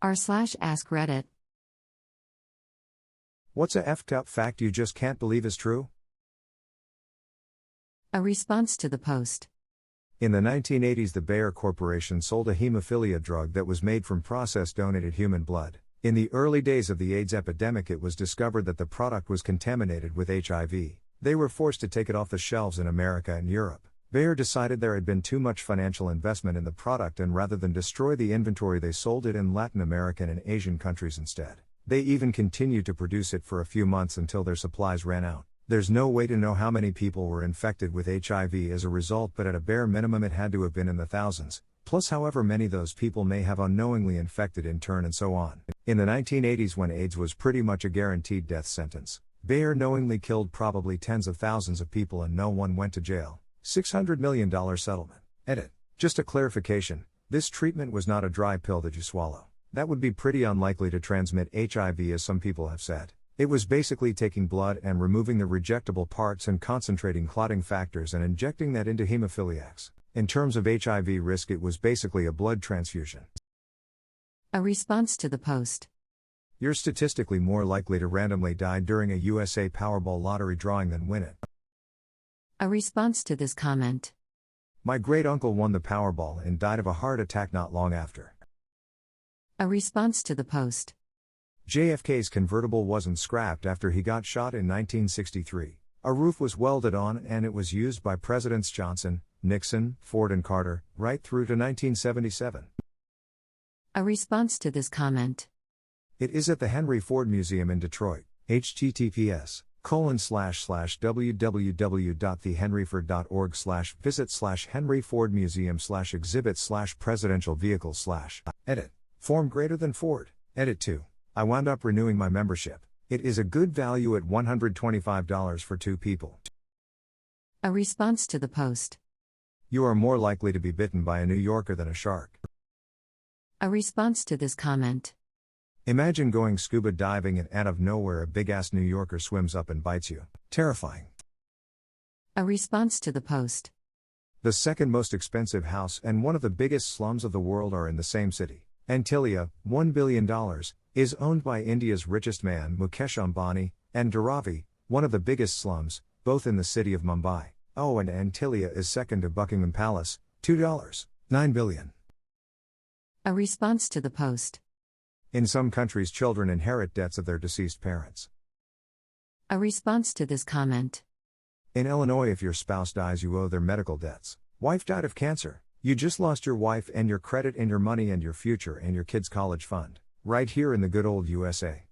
r/AskReddit. What's a effed up fact you just can't believe is true? A response to the post. In the 1980s, the Bayer Corporation sold a hemophilia drug that was made from processed donated human blood. In the early days of the AIDS epidemic, it was discovered that the product was contaminated with HIV. They were forced to take it off the shelves in America and Europe. Bayer decided there had been too much financial investment in the product, and rather than destroy the inventory, they sold it in Latin American and Asian countries instead. They even continued to produce it for a few months until their supplies ran out. There's no way to know how many people were infected with HIV as a result, but at a bare minimum it had to have been in the thousands, plus however many those people may have unknowingly infected in turn, and so on. In the 1980s, when AIDS was pretty much a guaranteed death sentence, Bayer knowingly killed probably tens of thousands of people and no one went to jail. $600 million settlement. Edit. Just a clarification, this treatment was not a dry pill that you swallow. That would be pretty unlikely to transmit HIV, as some people have said. It was basically taking blood and removing the rejectable parts and concentrating clotting factors and injecting that into hemophiliacs. In terms of HIV risk, it was basically a blood transfusion. A response to the post. You're statistically more likely to randomly die during a USA Powerball lottery drawing than win it. A response to this comment. My great-uncle won the Powerball and died of a heart attack not long after. A response to the post. JFK's convertible wasn't scrapped after he got shot in 1963. A roof was welded on and it was used by Presidents Johnson, Nixon, Ford and Carter, right through to 1977. A response to this comment. It is at the Henry Ford Museum in Detroit. https://www.thehenryford.org/visit/Henry Ford Museum/exhibit/presidential vehicle/ edit. Form greater than Ford. Edit 2. I wound up renewing my membership. It is a good value at $125 for 2 people. A response to the post. You are more likely to be bitten by a New Yorker than a shark. A response to this comment. Imagine going scuba diving and out of nowhere a big-ass New Yorker swims up and bites you. Terrifying. A response to the post. The second most expensive house and one of the biggest slums of the world are in the same city. Antilia, $1 billion, is owned by India's richest man Mukesh Ambani, and Dharavi, one of the biggest slums, both in the city of Mumbai. Oh, and Antilia is second to Buckingham Palace, $2.9 billion. A response to the post. In some countries, children inherit debts of their deceased parents. A response to this comment. In Illinois, if your spouse dies, you owe their medical debts. Wife died of cancer. You just lost your wife and your credit and your money and your future and your kids' college fund. Right here in the good old USA.